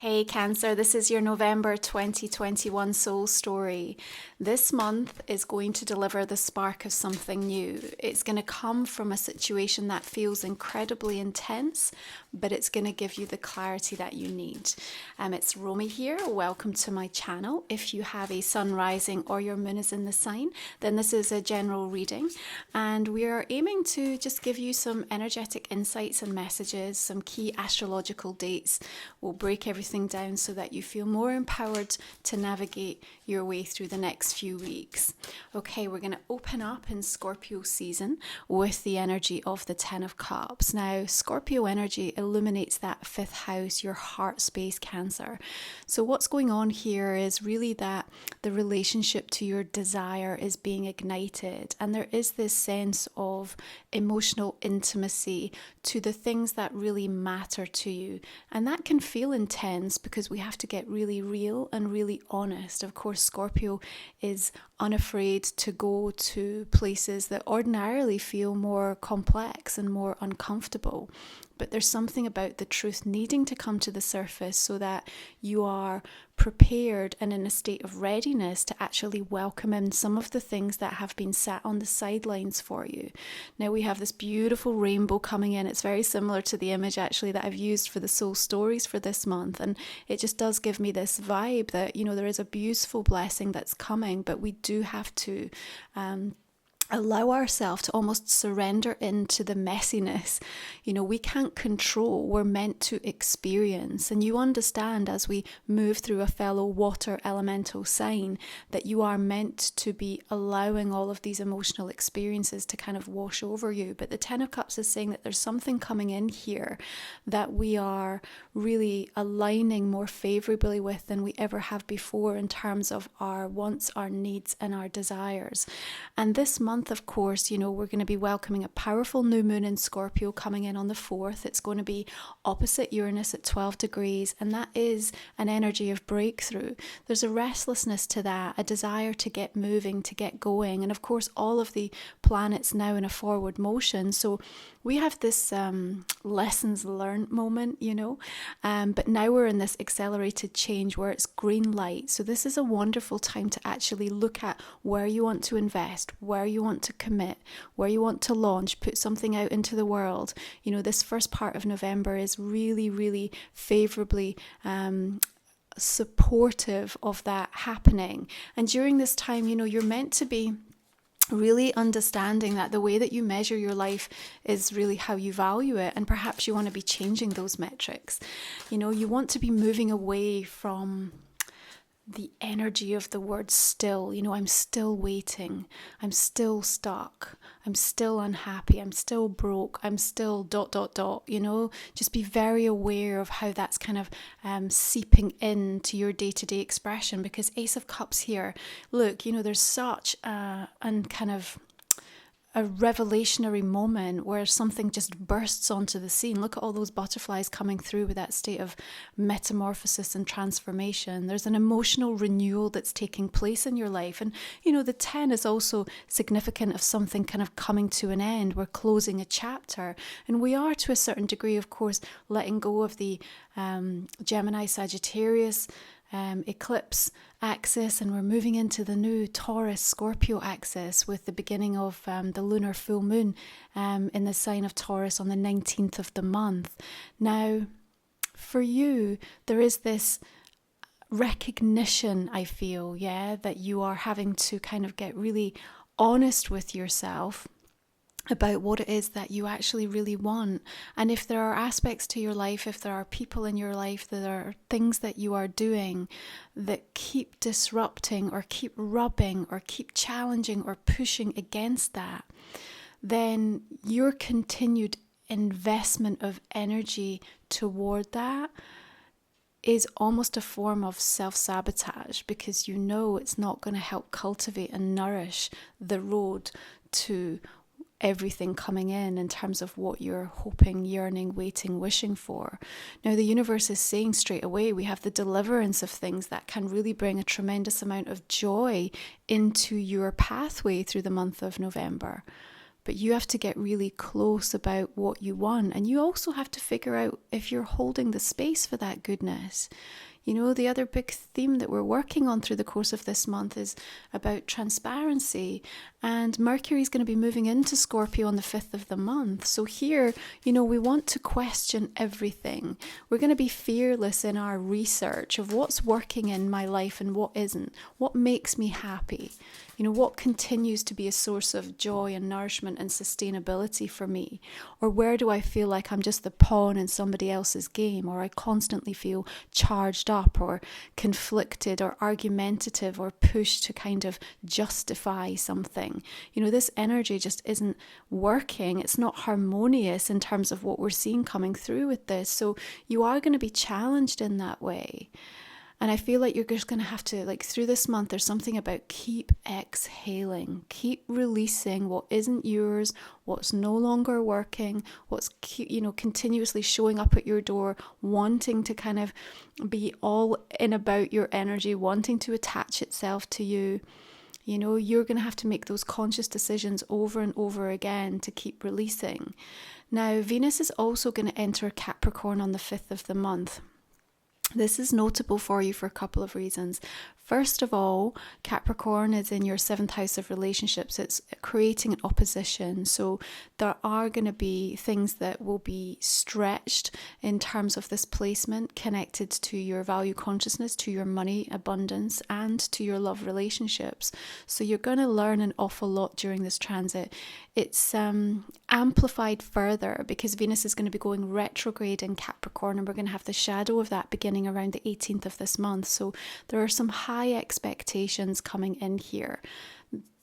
Hey Cancer, this is your November 2021 soul story. This month is going to deliver the spark of something new. It's going to come from a situation that feels incredibly intense, but it's going to give you the clarity that you need. It's Romy here. Welcome to my channel. If you have a sun rising or your moon is in the sign, then this is a general reading. And we are aiming to just give you some energetic insights and messages, some key astrological dates. We'll break everything down so that you feel more empowered to navigate your way through the next few weeks. Okay, we're going to open up in Scorpio season with the energy of the Ten of Cups. Now, Scorpio energy illuminates that fifth house, your heart space, Cancer. So what's going on here is really that the relationship to your desire is being ignited, and there is this sense of emotional intimacy to the things that really matter to you, and that can feel intense because we have to get really real and really honest. Of course, Scorpio is unafraid to go to places that ordinarily feel more complex and more uncomfortable. But there's something about the truth needing to come to the surface so that you are prepared and in a state of readiness to actually welcome in some of the things that have been sat on the sidelines for you. Now we have this beautiful rainbow coming in. It's very similar to the image actually that I've used for the soul stories for this month, and it just does give me this vibe that, you know, there is a beautiful blessing that's coming, but we do have to allow ourselves to almost surrender into the messiness. You know, we can't control, we're meant to experience. And you understand as we move through a fellow water elemental sign that you are meant to be allowing all of these emotional experiences to kind of wash over you. But the Ten of Cups is saying that there's something coming in here that we are really aligning more favorably with than we ever have before in terms of our wants, our needs, and our desires. And this month, of course, you know, we're going to be welcoming a powerful new moon in Scorpio coming in on the 4th. It's going to be opposite Uranus at 12 degrees, and that is an energy of breakthrough. There's a restlessness to that, a desire to get moving, to get going, and of course all of the planets now in a forward motion. So we have this lessons learned moment, you know, but now we're in this accelerated change where it's green light. So this is a wonderful time to actually look at where you want to invest, where you want to commit, where you want to launch, put something out into the world. You know, this first part of November is really, really favorably supportive of that happening. And during this time, you know, you're meant to be really understanding that the way that you measure your life is really how you value it, and perhaps you want to be changing those metrics. You know, you want to be moving away from the energy of the word still. You know, I'm still waiting, I'm still stuck, I'm still unhappy, I'm still broke, I'm still ... You know, just be very aware of how that's kind of seeping into your day-to-day expression, because Ace of Cups here, look, you know, there's such and kind of a revelationary moment where something just bursts onto the scene. Look at all those butterflies coming through with that state of metamorphosis and transformation. There's an emotional renewal that's taking place in your life. And, you know, the 10 is also significant of something kind of coming to an end. We're closing a chapter. And we are, to a certain degree, of course, letting go of the Gemini, Sagittarius, eclipse axis, and we're moving into the new Taurus Scorpio axis with the beginning of the lunar full moon in the sign of Taurus on the 19th of the month. Now, for you, there is this recognition, I feel, that you are having to kind of get really honest with yourself about what it is that you actually really want. And if there are aspects to your life, if there are people in your life, that are things that you are doing that keep disrupting or keep rubbing or keep challenging or pushing against that, then your continued investment of energy toward that is almost a form of self-sabotage, because you know it's not going to help cultivate and nourish the road to everything coming in terms of what you're hoping, yearning, waiting, wishing for. Now, the universe is saying straight away, we have the deliverance of things that can really bring a tremendous amount of joy into your pathway through the month of November. but you have to get really close about what you want. And you also have to figure out if you're holding the space for that goodness. You know, the other big theme that we're working on through the course of this month is about transparency. And Mercury is going to be moving into Scorpio on the 5th of the month. So here, you know, we want to question everything. We're going to be fearless in our research of what's working in my life and what isn't. What makes me happy? You know, what continues to be a source of joy and nourishment and sustainability for me? Or where do I feel like I'm just the pawn in somebody else's game, or I constantly feel charged up or conflicted or argumentative or pushed to kind of justify something? You know, this energy just isn't working. It's not harmonious in terms of what we're seeing coming through with this. So you are going to be challenged in that way. And I feel like you're just going to have to, like, through this month, there's something about keep exhaling, keep releasing what isn't yours, what's no longer working, what's, you know, continuously showing up at your door, wanting to kind of be all in about your energy, wanting to attach itself to you. You know, you're going to have to make those conscious decisions over and over again to keep releasing. Now, Venus is also going to enter Capricorn on the 5th of the month. This is notable for you for a couple of reasons. First of all, Capricorn is in your 7th house of relationships. It's creating an opposition. So there are going to be things that will be stretched in terms of this placement connected to your value consciousness, to your money abundance, and to your love relationships. So you're going to learn an awful lot during this transit. It's amplified further because Venus is going to be going retrograde in Capricorn, and we're going to have the shadow of that beginning around the 18th of this month. So there are some high expectations coming in here.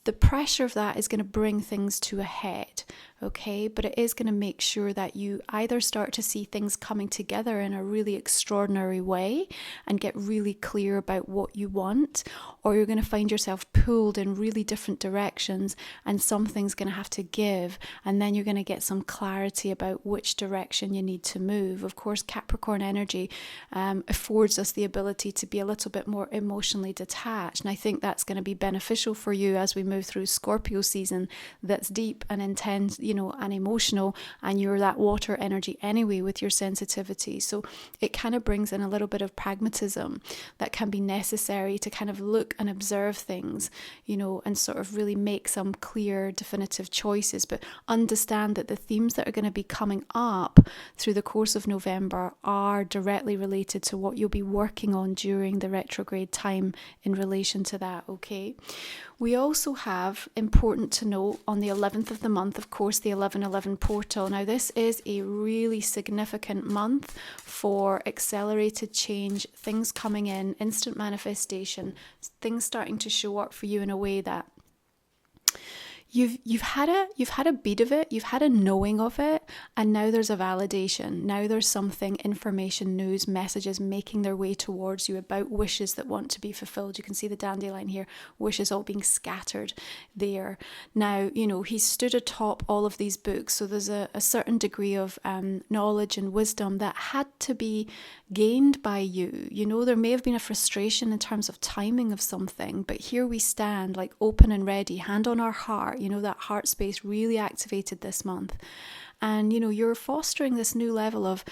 The pressure of that is going to bring things to a head, okay? But it is going to make sure that you either start to see things coming together in a really extraordinary way and get really clear about what you want, or you're going to find yourself pulled in really different directions and something's going to have to give, and then you're going to get some clarity about which direction you need to move. Of course, Capricorn energy affords us the ability to be a little bit more emotionally detached, and I think that's going to be beneficial for you as we move through Scorpio season. That's deep and intense, you know, and emotional, and you're that water energy anyway with your sensitivity. So it kind of brings in a little bit of pragmatism that can be necessary to kind of look and observe things, you know, and sort of really make some clear, definitive choices. But understand that the themes that are going to be coming up through the course of November are directly related to what you'll be working on during the retrograde time in relation to that, okay? We also have, important to note, on the 11th of the month, of course, the 1111 portal. Now, this is a really significant month for accelerated change, things coming in, instant manifestation, things starting to show up for you in a way that You've had a beat of it, you've had a knowing of it, and now there's a validation. Now there's something, information, news, messages making their way towards you about wishes that want to be fulfilled. You can see the dandelion here, wishes all being scattered there. Now, you know, he's stood atop all of these books, so there's a certain degree of knowledge and wisdom that had to be gained by you. You know, there may have been a frustration in terms of timing of something, but here we stand, like open and ready, hand on our heart. You know, that heart space really activated this month. And, you know, you're fostering this new level of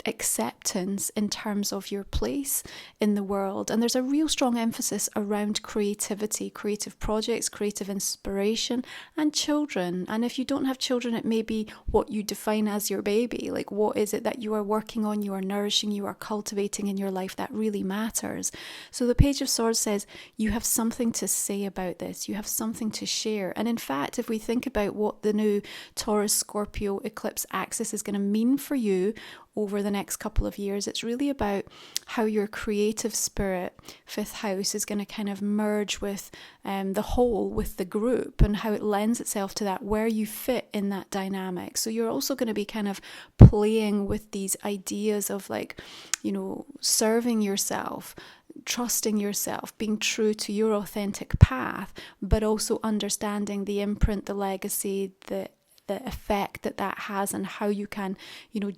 acceptance in terms of your place in the world. And there's a real strong emphasis around creativity, creative projects, creative inspiration, and children. And if you don't have children, it may be what you define as your baby. Like, what is it that you are working on, you are nourishing, you are cultivating in your life that really matters? So the Page of Swords says you have something to say about this. You have something to share. And in fact, if we think about what the new Taurus, Scorpio, eclipse axis is going to mean for you over the next couple of years, it's really about how your creative spirit, 5th house, is going to kind of merge with the whole, with the group, and how it lends itself to that, where you fit in that dynamic. So you're also going to be kind of playing with these ideas of, like, you know, serving yourself, trusting yourself, being true to your authentic path, but also understanding the imprint, the legacy, the the effect that has and how you can,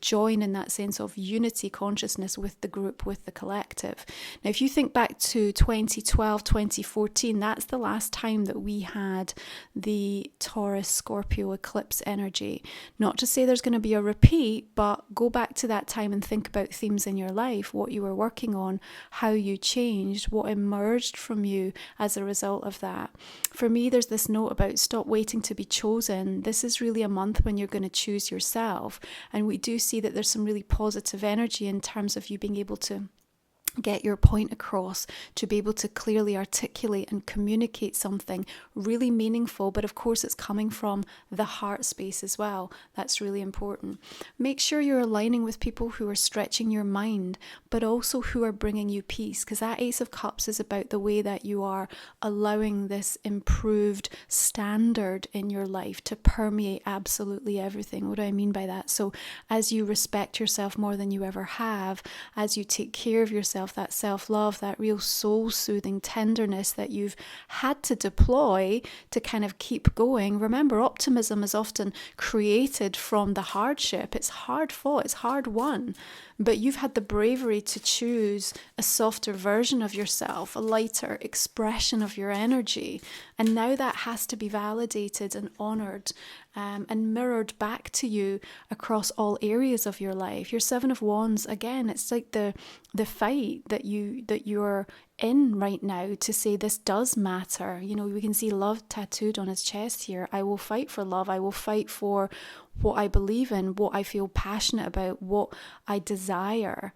join in that sense of unity consciousness with the group, with the collective. Now, if you think back to 2012, 2014, that's the last time that we had the Taurus Scorpio eclipse energy. Not to say there's going to be a repeat, but go back to that time and think about themes in your life, what you were working on, how you changed, what emerged from you as a result of that. For me, there's this note about stop waiting to be chosen. This is really a month when you're going to choose yourself. And we do see that there's some really positive energy in terms of you being able to get your point across, to be able to clearly articulate and communicate something really meaningful. But of course, it's coming from the heart space as well. That's really important. Make sure you're aligning with people who are stretching your mind, but also who are bringing you peace, because that Ace of Cups is about the way that you are allowing this improved standard in your life to permeate absolutely everything. What do I mean by that? So as you respect yourself more than you ever have, as you take care of yourself, that self-love, that real soul-soothing tenderness that you've had to deploy to kind of keep going. Remember, optimism is often created from the hardship. It's hard fought, it's hard won. But you've had the bravery to choose a softer version of yourself, a lighter expression of your energy. And now that has to be validated and honoured and mirrored back to you across all areas of your life. Your Seven of Wands, again, it's like the fight that you're in right now to say this does matter. We can see love tattooed on his chest here. I will fight for love. I will fight for what I believe in, what I feel passionate about, what I desire.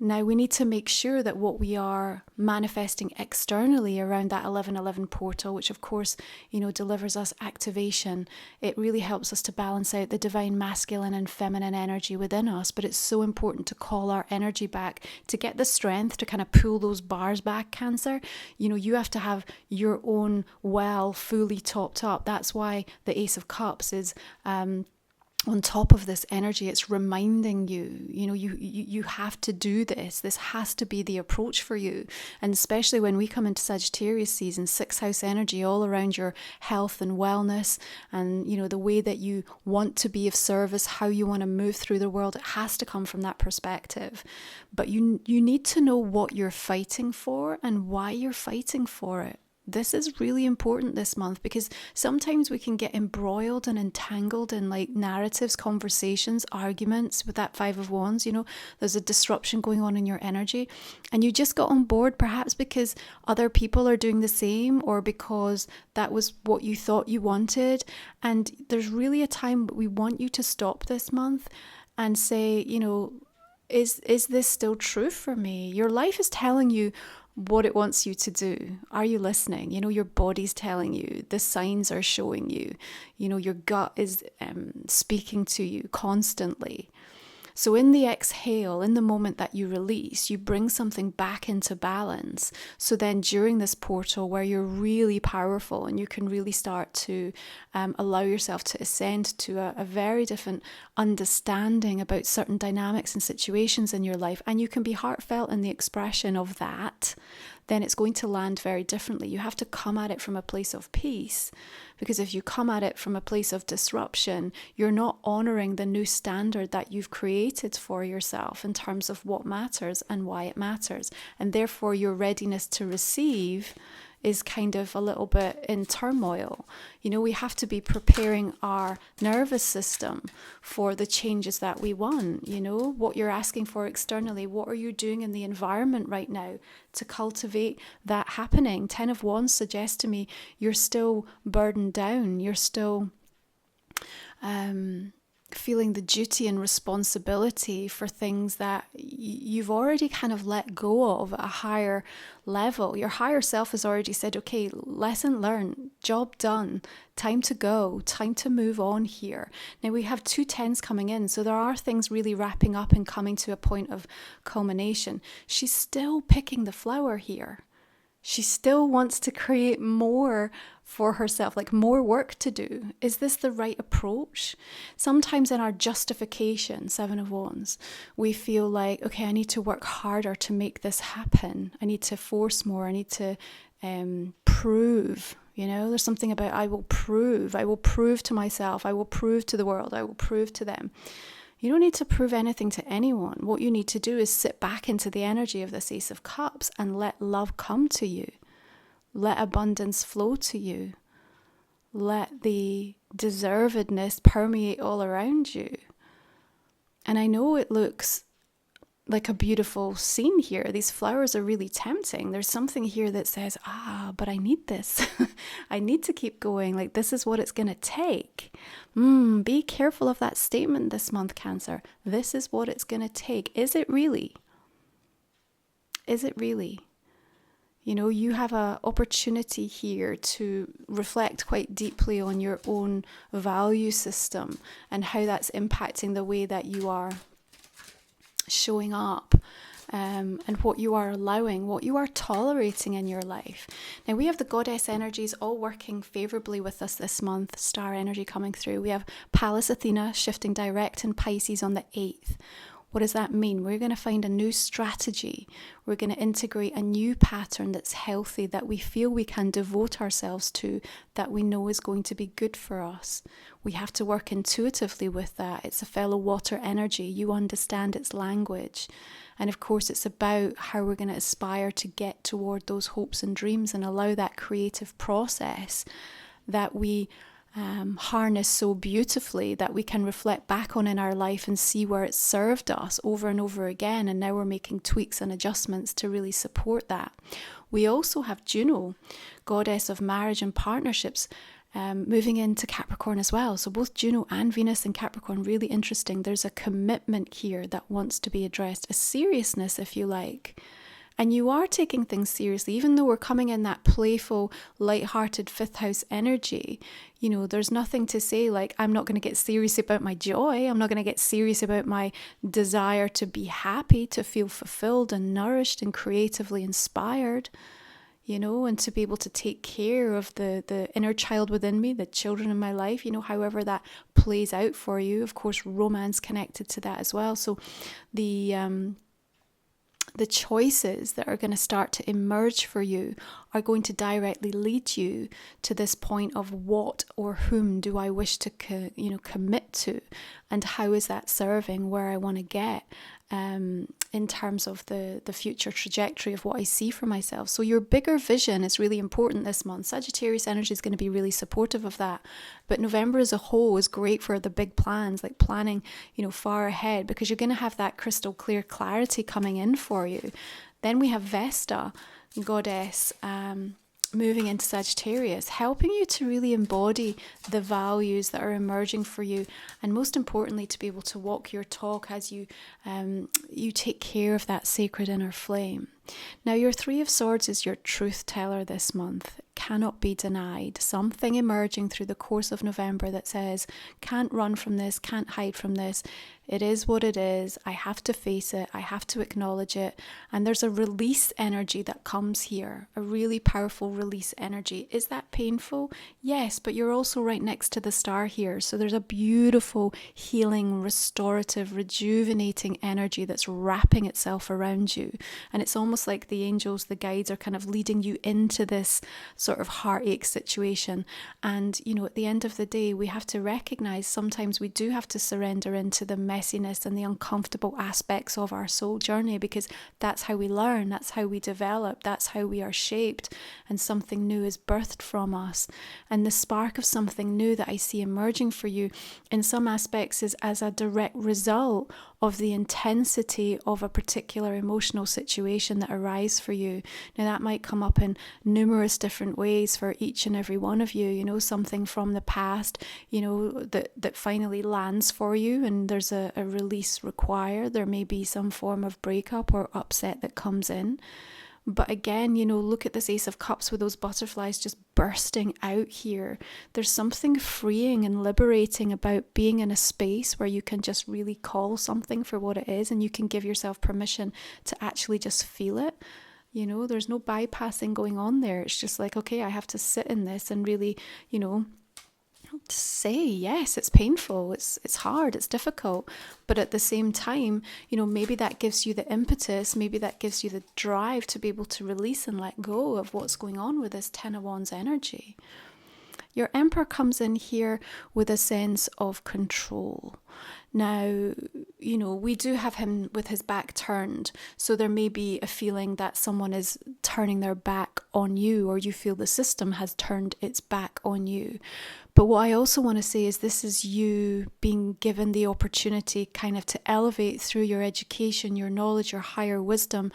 Now, we need to make sure that what we are manifesting externally around that 1111 portal, which of course, delivers us activation, it really helps us to balance out the divine masculine and feminine energy within us. But it's so important to call our energy back, to get the strength to kind of pull those bars back, Cancer. You have to have your own well fully topped up. That's why the Ace of Cups is on top of this energy. It's reminding you, you have to do this. This has to be the approach for you. And especially when we come into Sagittarius season, 6th house energy all around your health and wellness and, the way that you want to be of service, how you want to move through the world. It has to come from that perspective. But you need to know what you're fighting for and why you're fighting for it. This is really important this month, because sometimes we can get embroiled and entangled in narratives, conversations, arguments with that Five of Wands. There's a disruption going on in your energy and you just got on board, perhaps because other people are doing the same or because that was what you thought you wanted. And there's really a time we want you to stop this month and say, is this still true for me? Your life is telling you what it wants you to do. Are you listening? Your body's telling you, the signs are showing you, your gut is speaking to you constantly. So in the exhale, in the moment that you release, you bring something back into balance. So then during this portal where you're really powerful and you can really start to allow yourself to ascend to a very different understanding about certain dynamics and situations in your life, and you can be heartfelt in the expression of that, then it's going to land very differently. You have to come at it from a place of peace, because if you come at it from a place of disruption, you're not honouring the new standard that you've created for yourself in terms of what matters and why it matters. And therefore your readiness to receive is kind of a little bit in turmoil. We have to be preparing our nervous system for the changes that we want. What you're asking for externally, what are you doing in the environment right now to cultivate that happening? 10 of Wands suggests to me you're still burdened down. You're still feeling the duty and responsibility for things that you've already kind of let go of at a higher level. Your higher self has already said, okay, lesson learned, job done, time to go, time to move on here. Now we have 2 10s coming in, so there are things really wrapping up and coming to a point of culmination. She's still picking the flower here. She still wants to create more for herself, more work to do. Is this the right approach? Sometimes in our justification, 7 of Wands, we feel like, okay, I need to work harder to make this happen. I need to force more. I need to prove, You know, there's something about I will prove to myself, I will prove to the world, I will prove to them. You don't need to prove anything to anyone. What you need to do is sit back into the energy of this Ace of Cups and let love come to you. Let abundance flow to you. Let the deservedness permeate all around you. And I know it looks like a beautiful scene here. These flowers are really tempting. There's something here that says, but I need this. I need to keep going. Like, this is what it's going to take. Be careful of that statement this month, Cancer. This is what it's going to take. Is it really? Is it really? You know, you have an opportunity here to reflect quite deeply on your own value system and how that's impacting the way that you are showing up, and what you are allowing, what you are tolerating in your life. Now, we have the goddess energies all working favorably with us this month, star energy coming through. We have Pallas Athena shifting direct in Pisces on the 8th. What does that mean? We're going to find a new strategy. We're going to integrate a new pattern that's healthy, that we feel we can devote ourselves to, that we know is going to be good for us. We have to work intuitively with that. It's a fellow water energy. You understand its language. And of course, it's about how we're going to aspire to get toward those hopes and dreams and allow that creative process that we harness so beautifully, that we can reflect back on in our life and see where it's served us over and over again. And now we're making tweaks and adjustments to really support that. We also have Juno, goddess of marriage and partnerships, moving into Capricorn as well. So both Juno and Venus in Capricorn, really interesting. There's a commitment here that wants to be addressed, a seriousness, if you like. And you are taking things seriously, even though we're coming in that playful, light-hearted fifth house energy. You know, there's nothing to say like, I'm not going to get serious about my joy. I'm not going to get serious about my desire to be happy, to feel fulfilled and nourished and creatively inspired, you know, and to be able to take care of the inner child within me, the children in my life, you know, however that plays out for you. Of course, romance connected to that as well. So the choices that are going to start to emerge for you are going to directly lead you to this point of what or whom do I wish to commit to, and how is that serving where I want to get in terms of the future trajectory of what I see for myself. So your bigger vision is really important this month. Sagittarius energy is going to be really supportive of that. But November as a whole is great for the big plans, like planning, you know, far ahead, because you're going to have that crystal clear clarity coming in for you. Then we have Vesta, goddess, moving into Sagittarius, helping you to really embody the values that are emerging for you, and most importantly, to be able to walk your talk as you take care of that sacred inner flame. Now, your Three of Swords is your truth teller this month. Cannot be denied. Something emerging through the course of November that says, can't run from this, can't hide from this. It is what it is. I have to face it. I have to acknowledge it. And there's a release energy that comes here, a really powerful release energy. Is that painful? Yes, but you're also right next to the star here. So there's a beautiful, healing, restorative, rejuvenating energy that's wrapping itself around you. And it's almost like the angels, the guides, are kind of leading you into this sort of heartache situation. And, you know, at the end of the day, we have to recognize sometimes we do have to surrender into the messiness and the uncomfortable aspects of our soul journey, because that's how we learn, that's how we develop, that's how we are shaped, and something new is birthed from us. And the spark of something new that I see emerging for you in some aspects is as a direct result of the intensity of a particular emotional situation that arises for you. Now, that might come up in numerous different ways for each and every one of you, you know, something from the past, you know, that finally lands for you, and there's a release required. There may be some form of breakup or upset that comes in. But again, you know, look at this Ace of Cups with those butterflies just bursting out here. There's something freeing and liberating about being in a space where you can just really call something for what it is, and you can give yourself permission to actually just feel it. You know, there's no bypassing going on there. It's just like, okay, I have to sit in this and really, you know, say, yes, it's painful, it's hard, it's difficult, but at the same time, maybe that gives you the impetus, maybe that gives you the drive to be able to release and let go of what's going on with this Ten of Wands energy. Your Emperor comes in here with a sense of control. Now, we do have him with his back turned, so there may be a feeling that someone is turning their back on you, or you feel the system has turned its back on you. But what I also want to say is this is you being given the opportunity kind of to elevate through your education, your knowledge, your higher wisdom,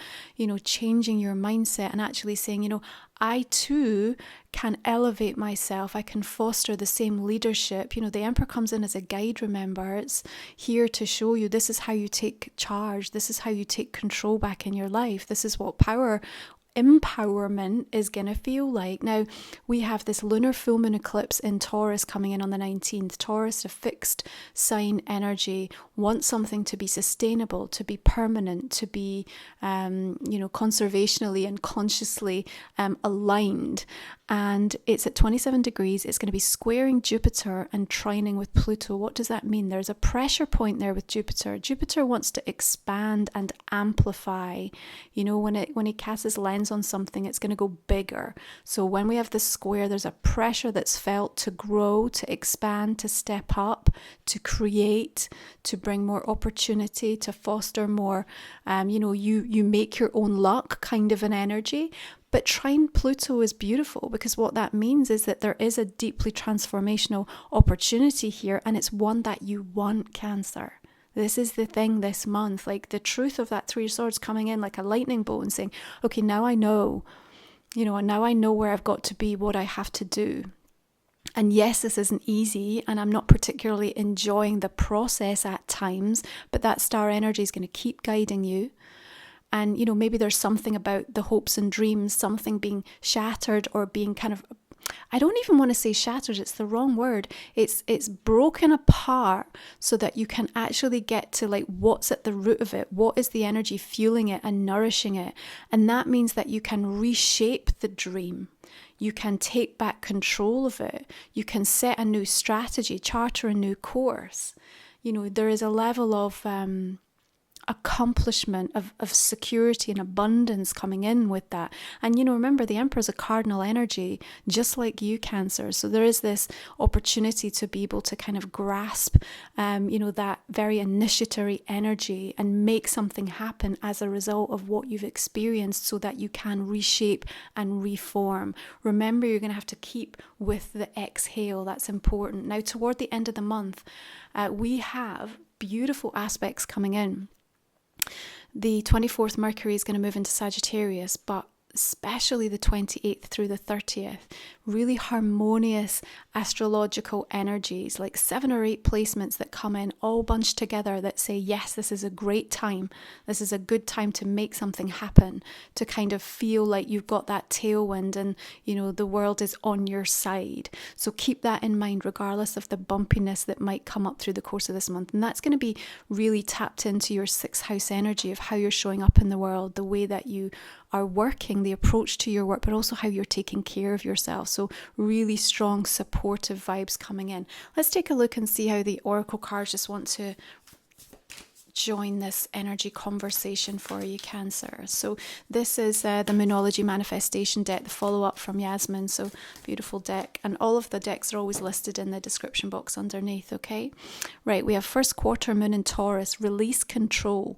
changing your mindset and actually saying, I too can elevate myself. I can foster the same leadership. The Emperor comes in as a guide, remember. It's here to show you this is how you take charge. This is how you take control back in your life. This is what empowerment is going to feel like. Now, we have this lunar full moon eclipse in Taurus coming in on the 19th. Taurus, a fixed sign energy, wants something to be sustainable, to be permanent, to be, conservationally and consciously aligned. And it's at 27 degrees. It's going to be squaring Jupiter and trining with Pluto. What does that mean? There's a pressure point there with Jupiter. Jupiter wants to expand and amplify. When he casts his lens on something, it's going to go bigger. So when we have this square, there's a pressure that's felt to grow, to expand, to step up, to create, to bring more opportunity, to foster more, you make your own luck kind of an energy. But trine Pluto is beautiful because what that means is that there is a deeply transformational opportunity here, and it's one that you want, Cancer. This is the thing this month, like the truth of that Three of Swords coming in like a lightning bolt and saying, okay, now I know, now I know where I've got to be, what I have to do. And yes, this isn't easy, and I'm not particularly enjoying the process at times, but that star energy is going to keep guiding you. And, maybe there's something about the hopes and dreams, something being shattered or being kind of, I don't even want to say shattered, it's the wrong word. It's broken apart so that you can actually get to like what's at the root of it. What is the energy fueling it and nourishing it? And that means that you can reshape the dream. You can take back control of it. You can set a new strategy, charter a new course. There is a level of accomplishment of security and abundance coming in with that. And remember, the Emperor is a cardinal energy just like you, Cancer, so there is this opportunity to be able to kind of grasp that very initiatory energy and make something happen as a result of what you've experienced, so that you can reshape and reform. Remember, you're going to have to keep with the exhale. That's important. Now, toward the end of the month, we have beautiful aspects coming in. The 24th Mercury is going to move into Sagittarius, but especially the 28th through the 30th, really harmonious astrological energies, like 7 or 8 placements that come in all bunched together that say, yes, this is a great time. This is a good time to make something happen, to kind of feel like you've got that tailwind and, the world is on your side. So keep that in mind, regardless of the bumpiness that might come up through the course of this month. And that's going to be really tapped into your 6th house energy of how you're showing up in the world, the way that you are working, the approach to your work, but also how you're taking care of yourself. So really strong, supportive vibes coming in. Let's take a look and see how the Oracle cards just want to join this energy conversation for you, Cancer. So this is the Moonology manifestation deck, the follow-up from Yasmin. So beautiful deck, and all of the decks are always listed in the description box underneath. Okay, right, we have first quarter moon in Taurus. Release control.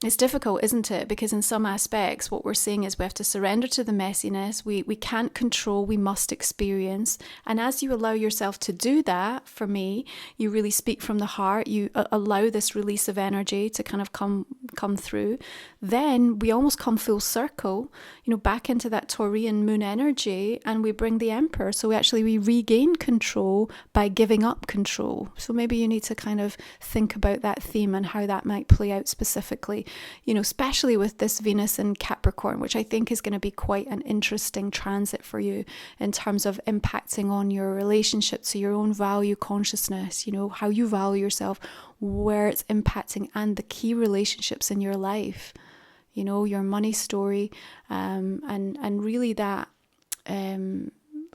It's difficult, isn't it? Because in some aspects, what we're saying is we have to surrender to the messiness. We can't control, we must experience. And as you allow yourself to do that, for me, you really speak from the heart, you allow this release of energy to kind of come through. Then we almost come full circle, back into that Taurian moon energy, and we bring the Emperor. So we regain control by giving up control. So maybe you need to kind of think about that theme and how that might play out specifically. Especially with this Venus in Capricorn, which I think is going to be quite an interesting transit for you in terms of impacting on your relationship to your own value consciousness, how you value yourself, where it's impacting, and the key relationships in your life, your money story, and really that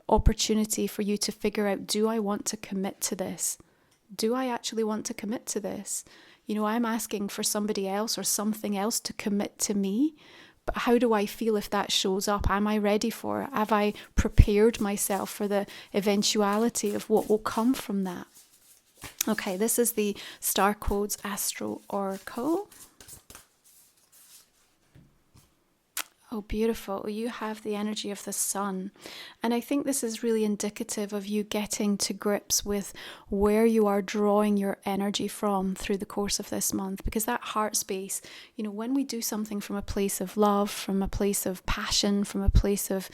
opportunity for you to figure out, do I want to commit to this? Do I actually want to commit to this? You know, I'm asking for somebody else or something else to commit to me. But how do I feel if that shows up? Am I ready for it? Have I prepared myself for the eventuality of what will come from that? Okay, this is the Starcodes Astro Oracle. Oh, beautiful. You have the energy of the sun. And I think this is really indicative of you getting to grips with where you are drawing your energy from through the course of this month. Because that heart space, you know, when we do something from a place of love, from a place of passion, from a place of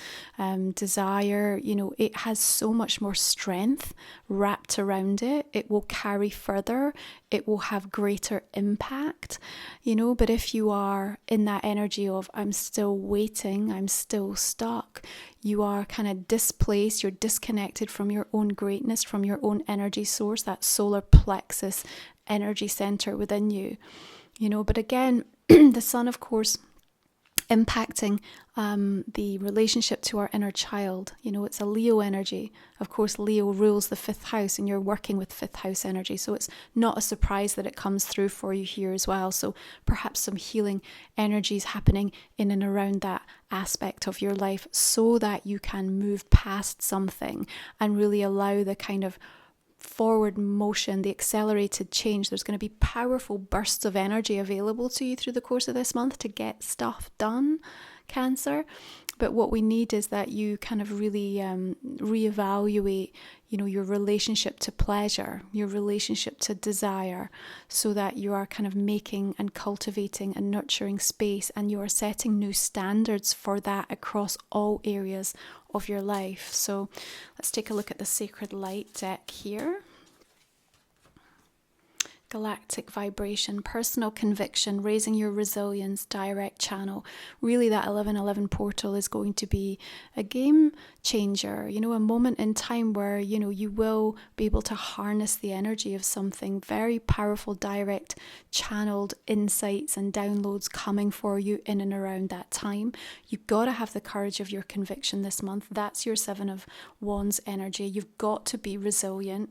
desire, you know, it has so much more strength wrapped around it. It will carry further. It will have greater impact, you know. But if you are in that energy of, I'm still waiting, I'm still stuck, you are kind of displaced, you're disconnected from your own greatness, from your own energy source, that solar plexus energy center within you, you know. But again, the sun, of course, impacting the relationship to our inner child. You know, it's a Leo energy. Of course, Leo rules the 5th house, and you're working with 5th house energy. So it's not a surprise that it comes through for you here as well. So perhaps some healing energies happening in and around that aspect of your life, so that you can move past something and really allow the kind of forward motion, the accelerated change. There's going to be powerful bursts of energy available to you through the course of this month to get stuff done, Cancer. But what we need is that you kind of really reevaluate, you know, your relationship to pleasure, your relationship to desire, so that you are kind of making and cultivating and nurturing space, and you are setting new standards for that across all areas of your life. So let's take a look at the Sacred Light deck here. Galactic vibration, personal conviction, raising your resilience, direct channel. Really, that 1111 portal is going to be a game changer, you know, a moment in time where, you know, you will be able to harness the energy of something very powerful, direct channeled insights and downloads coming for you in and around that time. You've got to have the courage of your conviction this month. That's your 7 of Wands energy. You've got to be resilient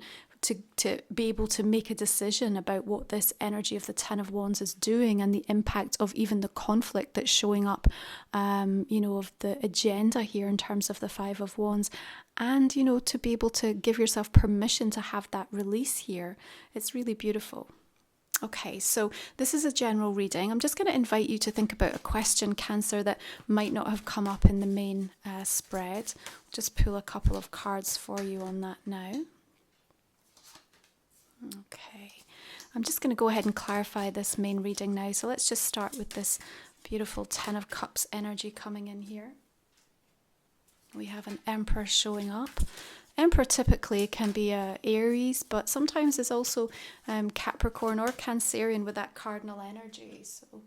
to be able to make a decision about what this energy of the 10 of Wands is doing, and the impact of even the conflict that's showing up, you know, of the agenda here in terms of the 5 of Wands. And, you know, to be able to give yourself permission to have that release here. It's really beautiful. Okay, so this is a general reading. I'm just going to invite you to think about a question, Cancer, that might not have come up in the main spread. I'll just pull a couple of cards for you on that now. Okay, I'm just going to go ahead and clarify this main reading now. So let's just start with this beautiful 10 of Cups energy coming in here. We have an Emperor showing up. Emperor typically can be Aries, but sometimes it's also Capricorn or Cancerian with that cardinal energy. So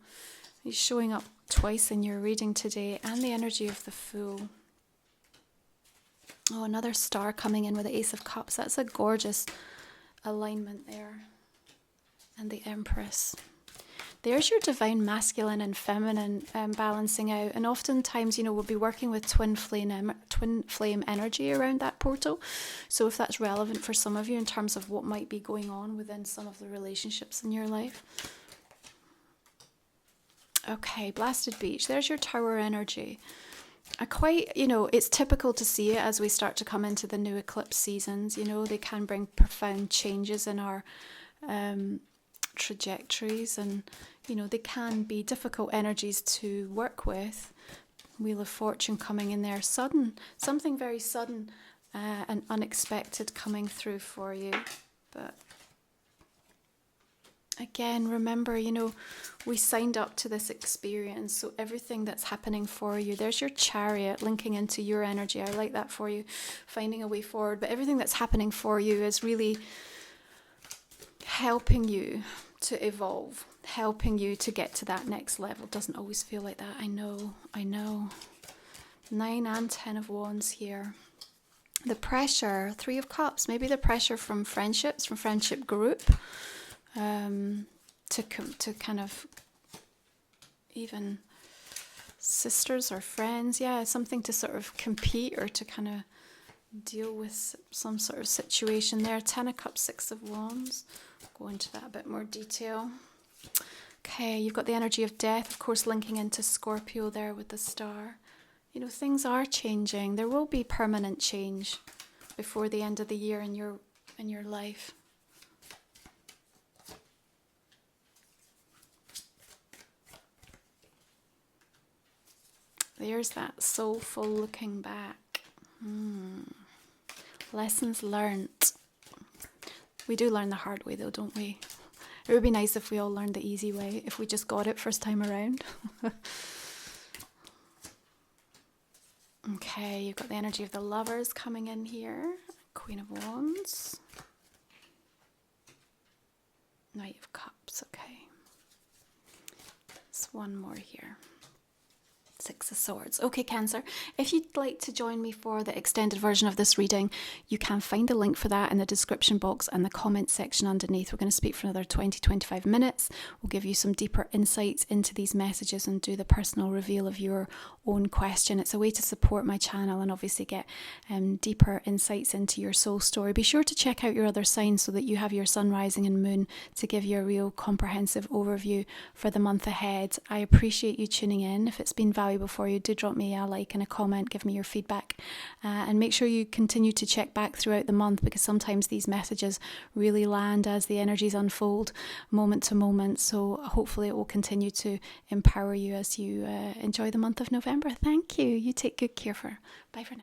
he's showing up twice in your reading today, and the energy of the Fool. Oh, another star coming in with the Ace of Cups. That's a gorgeous alignment there. And the Empress. There's your divine masculine and feminine balancing out. And oftentimes, you know, we'll be working with twin flame energy around that portal. So if that's relevant for some of you in terms of what might be going on within some of the relationships in your life. Okay, Blasted Beach. There's your Tower energy. You know, it's typical to see it as we start to come into the new eclipse seasons. You know, they can bring profound changes in our trajectories, and, you know, they can be difficult energies to work with. Wheel of Fortune coming in there. Sudden, something very sudden and unexpected coming through for you. But again, remember, you know, we signed up to this experience, so everything that's happening for you, there's your Chariot linking into your energy. I like that for you, finding a way forward. But everything that's happening for you is really helping you to evolve, helping you to get to that next level. Doesn't always feel like that. I know. 9 and 10 of Wands here. The pressure, 3 of Cups, maybe the pressure from friendships, from friendship group. To kind of even sisters or friends, yeah, something to sort of compete or to kind of deal with some sort of situation there. 10 of Cups, 6 of Wands. Go into that a bit more detail. Okay, you've got the energy of death, of course, linking into Scorpio there with the star. You know, things are changing. There will be permanent change before the end of the year in your life. There's that soulful looking back. Lessons learnt. We do learn the hard way though, don't we? It would be nice if we all learned the easy way, if we just got it first time around. Okay, you've got the energy of the Lovers coming in here. Queen of Wands. Knight of Cups, okay. There's one more here. 6 of Swords. Okay, Cancer, if you'd like to join me for the extended version of this reading, you can find a link for that in the description box and the comment section underneath. We're going to speak for another 20-25 minutes. We'll give you some deeper insights into these messages and do the personal reveal of your own question. It's a way to support my channel and obviously get deeper insights into your soul story. Be sure to check out your other signs so that you have your sun, rising and moon to give you a real comprehensive overview for the month ahead. I appreciate you tuning in. If it's been valuable for you, do drop me a like and a comment, give me your feedback, and make sure you continue to check back throughout the month, because sometimes these messages really land as the energies unfold moment to moment. So hopefully it will continue to empower you as you enjoy the month of November. Thank you. You take good care. Bye for now.